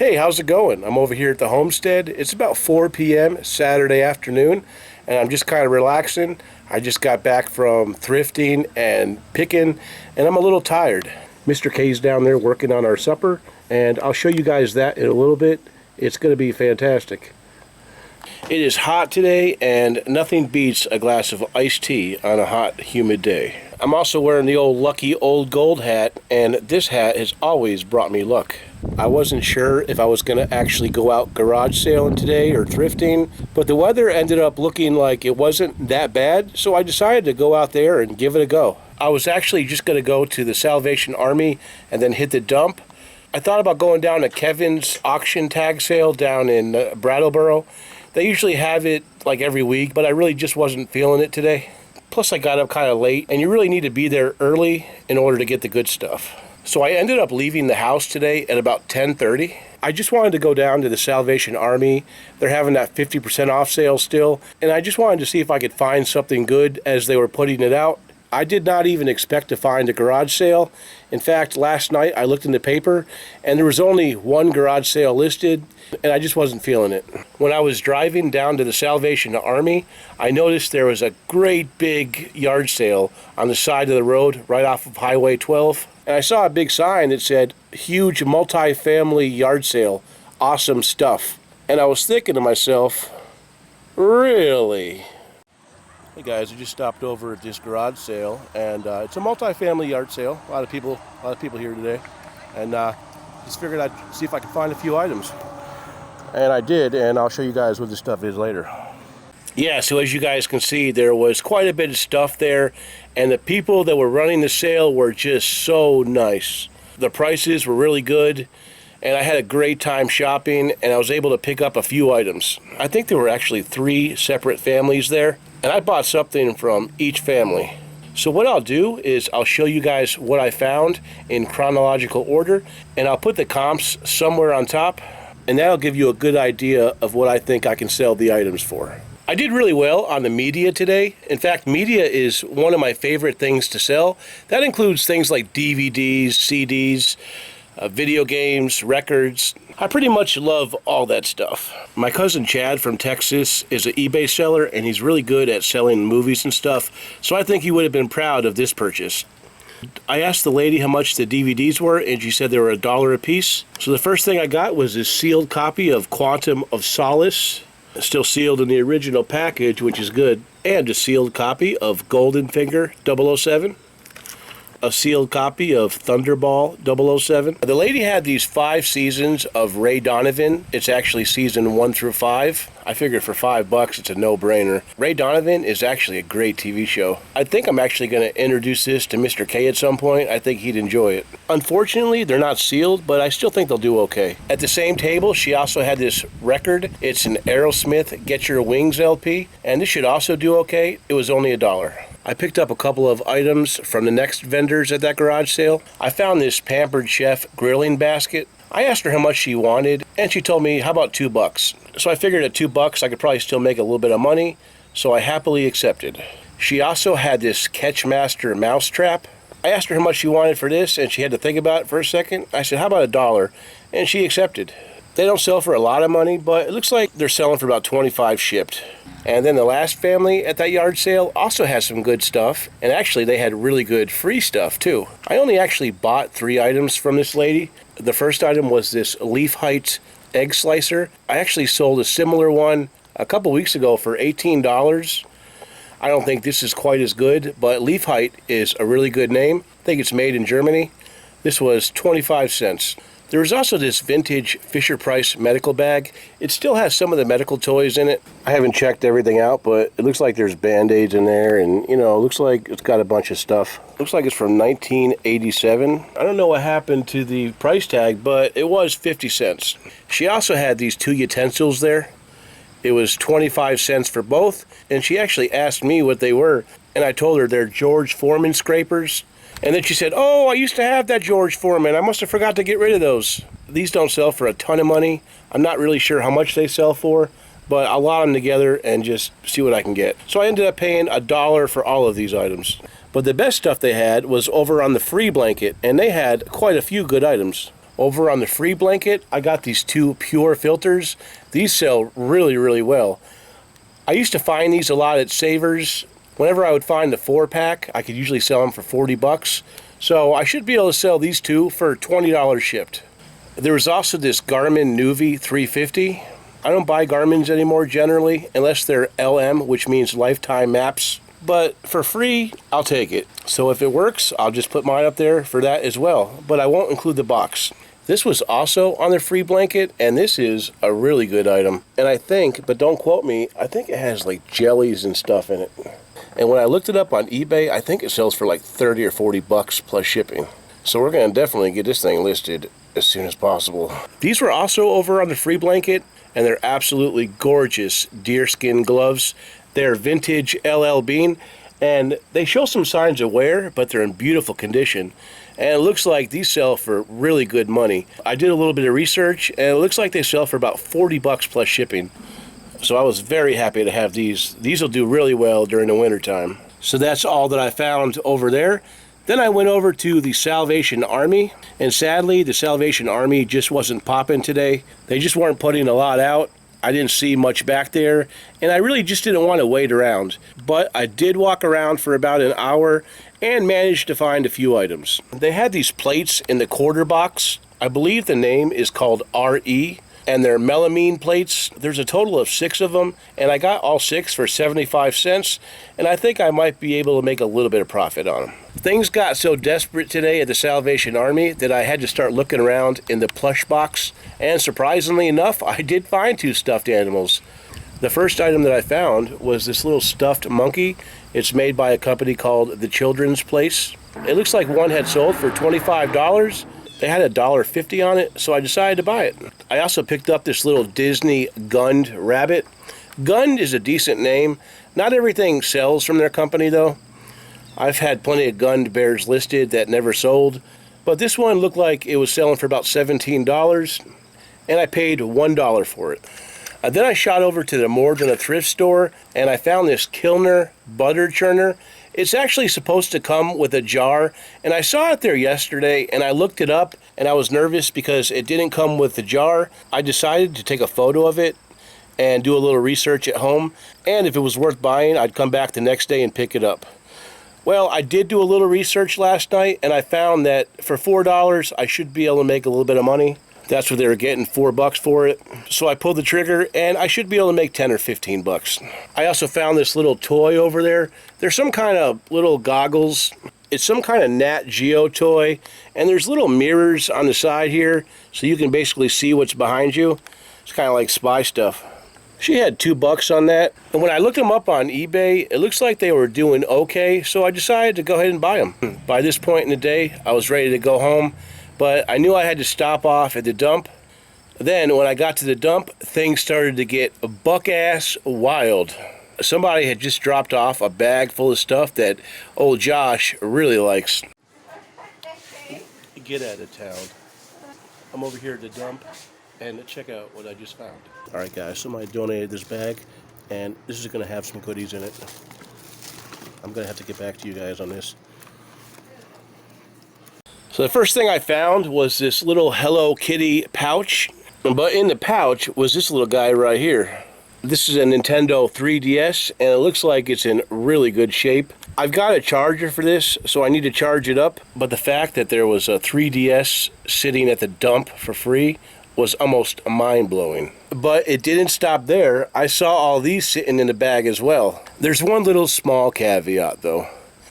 Hey, how's it going? I'm over here at the homestead. It's about 4 p.m. Saturday afternoon, and I'm just kind of relaxing. I just got back from thrifting and picking, and I'm a little tired. Mr. K's down there working on our supper, and I'll show you guys that in a little bit. It's going to be fantastic. It is hot today, and nothing beats a glass of iced tea on a hot, humid day. I'm also wearing the old lucky old gold hat, and this hat has always brought me luck. I wasn't sure if I was going to actually go out garage sailing today or thrifting, but the weather ended up looking like it wasn't that bad, so I decided to go out there and give it a go. I was actually just going to go to the Salvation Army and then hit the dump. I thought about going down to Kevin's auction tag sale down in Brattleboro. They usually have it like every week, but I really just wasn't feeling it today. Plus I got up kind of late, and you really need to be there early in order to get the good stuff. So I ended up leaving the house today at about 10:30. I just wanted to go down to the Salvation Army. They're having that 50% off sale still, and I just wanted to see if I could find something good as they were putting it out. I did not even expect to find a garage sale. In fact, last night I looked in the paper and there was only one garage sale listed, and I just wasn't feeling it. When I was driving down to the Salvation Army, I noticed there was a great big yard sale on the side of the road right off of Highway 12. And I saw a big sign that said, "Huge multi-family yard sale, awesome stuff." And I was thinking to myself, really? Hey guys, I just stopped over at this garage sale, and it's a multi-family yard sale. A lot of people here today, and just figured I'd see if I could find a few items. And I did, and I'll show you guys what this stuff is later. Yeah, so as you guys can see, there was quite a bit of stuff there, and the people that were running the sale were just so nice. The prices were really good, and I had a great time shopping, and I was able to pick up a few items. I think there were actually 3 separate families there, and I bought something from each family. So what I'll do is I'll show you guys what I found in chronological order, and I'll put the comps somewhere on top, and that'll give you a good idea of what I think I can sell the items for. I did really well on the media today. In fact, media is one of my favorite things to sell. That includes things like DVDs, CDs, video games, records. I pretty much love all that stuff. My cousin Chad from Texas is an eBay seller, and he's really good at selling movies and stuff, so I think he would have been proud of this purchase. I asked the lady how much the DVDs were, and she said they were $1 a piece. So the first thing I got was this sealed copy of Quantum of Solace. Still sealed in the original package, which is good. And a sealed copy of Golden Finger 007. A sealed copy of Thunderball 007. The lady had these 5 seasons of Ray Donovan. It's actually season 1 through 5. I figured for $5 it's a no-brainer. Ray Donovan is actually a great TV show. I think I'm actually going to introduce this to Mr. K at some point. I think he'd enjoy it. Unfortunately, they're not sealed, but I still think they'll do okay. At the same table, she also had this record. It's an Aerosmith Get Your Wings LP, and this should also do okay. It was only $1. I picked up a couple of items from the next vendors at that garage sale. I found this Pampered Chef grilling basket. I asked her how much she wanted, and she told me, how about $2? So I figured at $2 I could probably still make a little bit of money, so I happily accepted. She also had this Catchmaster mouse trap. I asked her how much she wanted for this, and she had to think about it for a second. I said, how about $1? And she accepted. They don't sell for a lot of money, but it looks like they're selling for about $25 shipped. And then the last family at that yard sale also has some good stuff, and actually they had really good free stuff too. I only actually bought 3 items from this lady. The first item was this Leaf Heights egg slicer. I actually sold a similar one a couple weeks ago for $18. I don't think this is quite as good, but Leaf Height is a really good name. I think it's made in Germany. This was 25 cents. There was also this vintage Fisher-Price medical bag. It still has some of the medical toys in it. I haven't checked everything out, but it looks like there's Band-Aids in there, and it looks like it's got a bunch of stuff. Looks like it's from 1987. I don't know what happened to the price tag, but it was 50 cents. She also had these 2 utensils there. It was 25 cents for both, and she actually asked me what they were, and I told her they're George Foreman scrapers. And then she said, oh, I used to have that George Foreman. I must have forgot to get rid of those. These don't sell for a ton of money. I'm not really sure how much they sell for, but I'll lot them together and just see what I can get. So I ended up paying $1 for all of these items. But the best stuff they had was over on the free blanket, and they had quite a few good items. Over on the free blanket, I got these 2 pure filters. These sell really, really well. I used to find these a lot at Savers. Whenever I would find the 4-pack, I could usually sell them for 40 bucks. So I should be able to sell these 2 for $20 shipped. There was also this Garmin Nuvi 350. I don't buy Garmins anymore generally, unless they're LM, which means lifetime maps. But for free, I'll take it. So if it works, I'll just put mine up there for that as well. But I won't include the box. This was also on the free blanket, and this is a really good item. And I think, but don't quote me, I think it has like jellies and stuff in it. And when I looked it up on eBay, I think it sells for like 30 or 40 bucks plus shipping. So we're going to definitely get this thing listed as soon as possible. These were also over on the free blanket, and they're absolutely gorgeous deerskin gloves. They're vintage LL Bean, and they show some signs of wear, but they're in beautiful condition. And it looks like these sell for really good money. I did a little bit of research, and it looks like they sell for about 40 bucks plus shipping. So I was very happy to have these. These will do really well during the winter time. So that's all that I found over there. Then I went over to the Salvation Army, and sadly the Salvation Army just wasn't popping today. They just weren't putting a lot out. I didn't see much back there, and I really just didn't want to wait around. But I did walk around for about an hour and managed to find a few items. They had these plates in the quarter box. I believe the name is called RE, and they're melamine plates. There's a total of 6 of them, and I got all 6 for 75 cents, and I think I might be able to make a little bit of profit on them. Things got so desperate today at the Salvation Army that I had to start looking around in the plush box, and surprisingly enough, I did find 2 stuffed animals. The first item that I found was this little stuffed monkey. It's made by a company called The Children's Place. It looks like one had sold for $25. They had $1.50 on it, so I decided to buy it. I also picked up this little Disney Gund rabbit. Gund is a decent name. Not everything sells from their company, though. I've had plenty of Gund bears listed that never sold, but this one looked like it was selling for about $17, and I paid $1 for it. Then I shot over to the More Than a Thrift store, and I found this Kilner butter churner. It's actually supposed to come with a jar, and I saw it there yesterday, and I looked it up, and I was nervous because it didn't come with the jar. I decided to take a photo of it and do a little research at home, and if it was worth buying, I'd come back the next day and pick it up. Well, I did do a little research last night, and I found that for $4, I should be able to make a little bit of money. That's what they were getting, $4 for it. So I pulled the trigger, and I should be able to make 10 or 15 bucks. I also found this little toy over there. There's some kind of little goggles. It's some kind of Nat Geo toy, and there's little mirrors on the side here, so you can basically see what's behind you. It's kind of like spy stuff. She had $2 on that, and when I looked them up on eBay, it looks like they were doing okay, so I decided to go ahead and buy them. By this point in the day, I was ready to go home, but I knew I had to stop off at the dump. Then when I got to the dump, things started to get buck-ass wild. Somebody had just dropped off a bag full of stuff that old Josh really likes. Get out of town. I'm over here at the dump, and check out what I just found. Alright guys, somebody donated this bag, and this is going to have some goodies in it. I'm going to have to get back to you guys on this. So the first thing I found was this little Hello Kitty pouch, but in the pouch was this little guy right here. This is a Nintendo 3DS, and it looks like it's in really good shape. I've got a charger for this, so I need to charge it up, but the fact that there was a 3DS sitting at the dump for free was almost mind-blowing. But it didn't stop there. I saw all these sitting in the bag as well. There's one little small caveat though.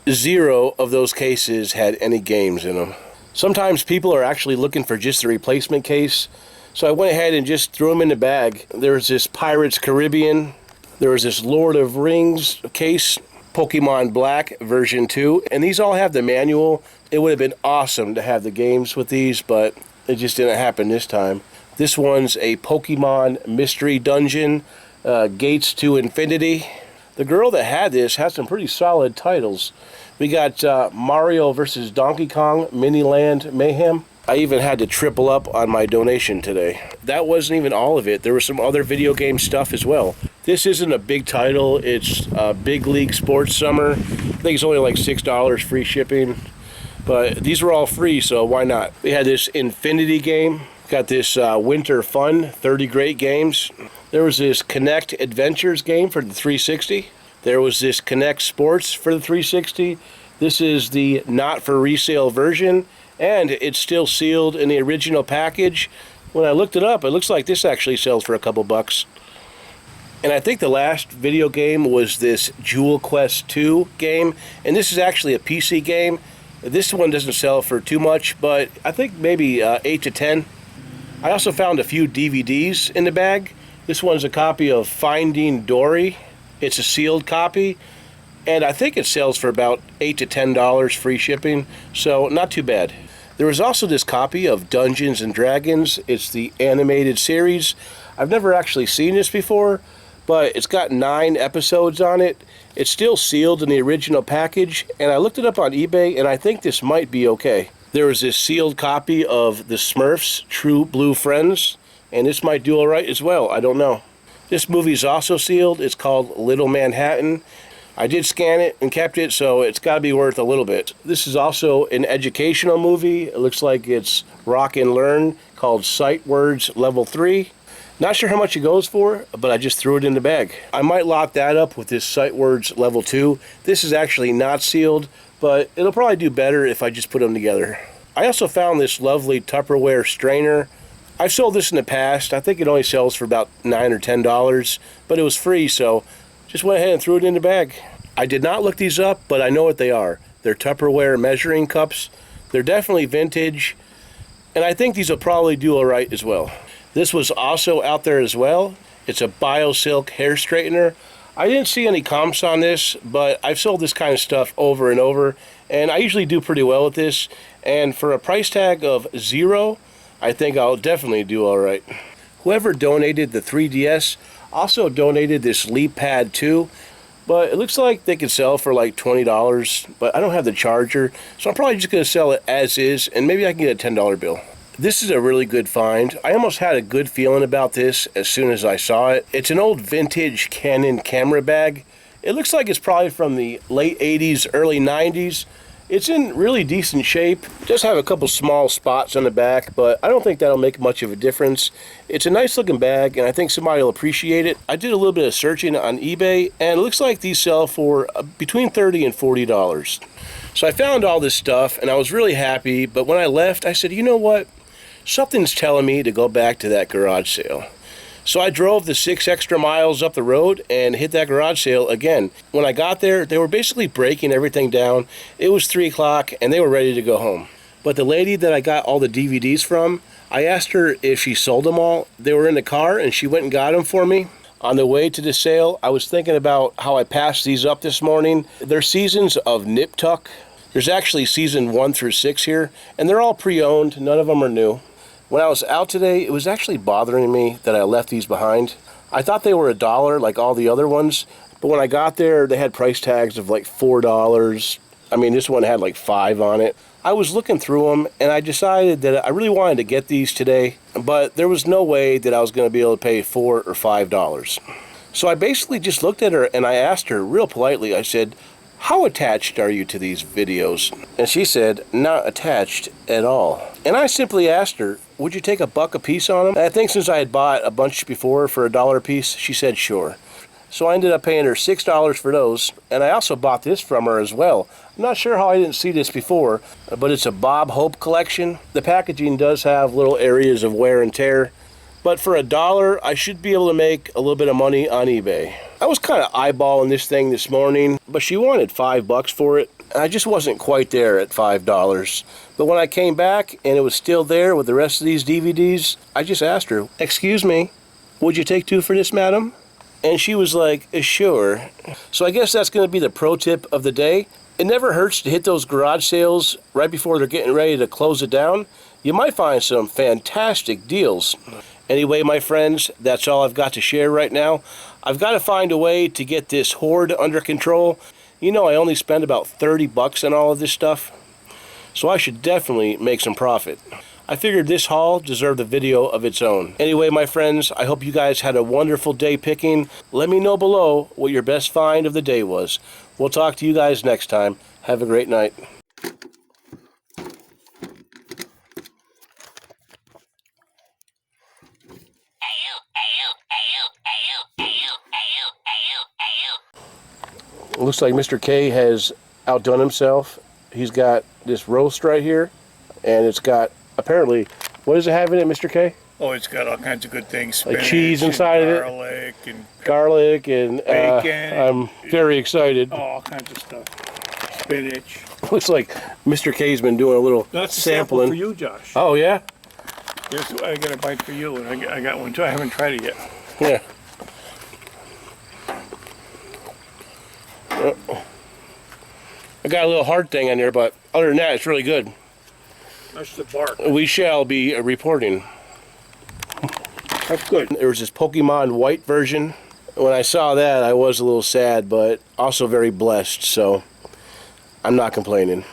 0 of those cases had any games in them. Sometimes people are actually looking for just the replacement case, so I went ahead and just threw them in the bag. There was this Pirates Caribbean, there was this Lord of Rings case, Pokemon Black version 2, and these all have the manual. It would have been awesome to have the games with these, but it just didn't happen this time. This one's a Pokemon Mystery Dungeon, Gates to Infinity. The girl that had this has some pretty solid titles. We got Mario vs. Donkey Kong Mini Land Mayhem. I even had to triple up on my donation today. That wasn't even all of it. There was some other video game stuff as well. This isn't a big title. It's Big League Sports Summer. I think it's only like $6 free shipping. But these were all free, so why not? We had this Infinity game. Got this Winter Fun, 30 great games. There was this Connect Adventures game for the 360. There was this Connect Sports for the 360. This is the not for resale version, and it's still sealed in the original package. When I looked it up, it looks like this actually sells for a couple bucks. And I think the last video game was this Jewel Quest 2 game, and this is actually a PC game. This one doesn't sell for too much, but I think maybe 8 to 10. I also found a few DVDs in the bag. This one's a copy of Finding Dory. It's a sealed copy, and I think it sells for about $8 to $10 free shipping, so not too bad. There was also this copy of Dungeons and Dragons. It's the animated series. I've never actually seen this before, but it's got 9 episodes on it. It's still sealed in the original package, and I looked it up on eBay, and I think this might be okay. There was this sealed copy of The Smurfs True Blue Friends, and this might do all right as well. I don't know. This movie's also sealed. It's called Little Manhattan. I did scan it and kept it, so it's got to be worth a little bit. This is also an educational movie. It looks like it's Rock and Learn, called Sight Words Level 3. Not sure how much it goes for, but I just threw it in the bag. I might lock that up with this Sight Words Level 2. This is actually not sealed, but it'll probably do better if I just put them together. I also found this lovely Tupperware strainer. I've sold this in the past. I think it only sells for about $9 or $10, but it was free, so just went ahead and threw it in the bag. I did not look these up, but I know what they are. They're Tupperware measuring cups. They're definitely vintage, and I think these will probably do all right as well. This was also out there as well. It's a BioSilk hair straightener. I didn't see any comps on this, but I've sold this kind of stuff over and over, and I usually do pretty well with this. And for a price tag of $0, I think I'll definitely do all right. Whoever donated the 3DS also donated this Leap Pad 2, but it looks like they could sell for like $20, but I don't have the charger, so I'm probably just going to sell it as is, and maybe I can get a $10 bill. This is a really good find. I almost had a good feeling about this as soon as I saw it. It's an old vintage Canon camera bag. It looks like it's probably from the late 80s, early 90s. It's in really decent shape. It does have a couple small spots on the back, but I don't think that'll make much of a difference. It's a nice looking bag, and I think somebody will appreciate it. I did a little bit of searching on eBay, and it looks like these sell for between $30 and $40. So I found all this stuff, and I was really happy, but when I left, I said, you know what? Something's telling me to go back to that garage sale. So I drove the 6 extra miles up the road and hit that garage sale again. When I got there, they were basically breaking everything down. It was 3 o'clock and they were ready to go home. But the lady that I got all the DVDs from, I asked her if she sold them all. They were in the car and she went and got them for me. On the way to the sale, I was thinking about how I passed these up this morning. They're seasons of Nip Tuck. There's actually season 1 through 6 here, and they're all pre-owned. None of them are new. When I was out today, it was actually bothering me that I left these behind. I thought they were $1 like all the other ones, but when I got there, they had price tags of like $4. I mean, this one had like 5 on it. I was looking through them, and I decided that I really wanted to get these today, but there was no way that I was going to be able to pay $4 or $5. So I basically just looked at her, and I asked her real politely, I said, how attached are you to these videos? And she said, not attached at all. And I simply asked her, would you take $1 a piece on them? And I think since I had bought a bunch before for $1 a piece, she said sure. So I ended up paying her $6 for those, and I also bought this from her as well. I'm not sure how I didn't see this before, but it's a Bob Hope collection. The packaging does have little areas of wear and tear, but for $1, I should be able to make a little bit of money on eBay. I was kind of eyeballing this thing this morning, but she wanted $5 for it. I just wasn't quite there at $5. But when I came back and it was still there with the rest of these DVDs, I just asked her, excuse me, would you take 2 for this, madam? And she was like, sure. So I guess that's going to be the pro tip of the day. It never hurts to hit those garage sales right before they're getting ready to close it down. You might find some fantastic deals. Anyway, my friends, that's all I've got to share right now. I've got to find a way to get this hoard under control. You know, I only spend about $30 on all of this stuff, so I should definitely make some profit. I figured this haul deserved a video of its own. Anyway, my friends, I hope you guys had a wonderful day picking. Let me know below what your best find of the day was. We'll talk to you guys next time. Have a great night. It looks like Mr. K has outdone himself. He's got this roast right here, and it's got, apparently, what does it have in it, Mr. K? Oh, it's got all kinds of good things. Like cheese inside of it? Garlic and bacon. I'm very excited. All kinds of stuff. Spinach. Looks like Mr. K's been doing a little That's sampling. A sample for you, Josh. Oh, yeah? Yes, I got a bite for you, and I got one too. I haven't tried it yet. Yeah. I got a little hard thing on there, but other than that, it's really good. That's the bark. We shall be reporting. That's good. There was this Pokemon White version. When I saw that, I was a little sad, but also very blessed, so I'm not complaining.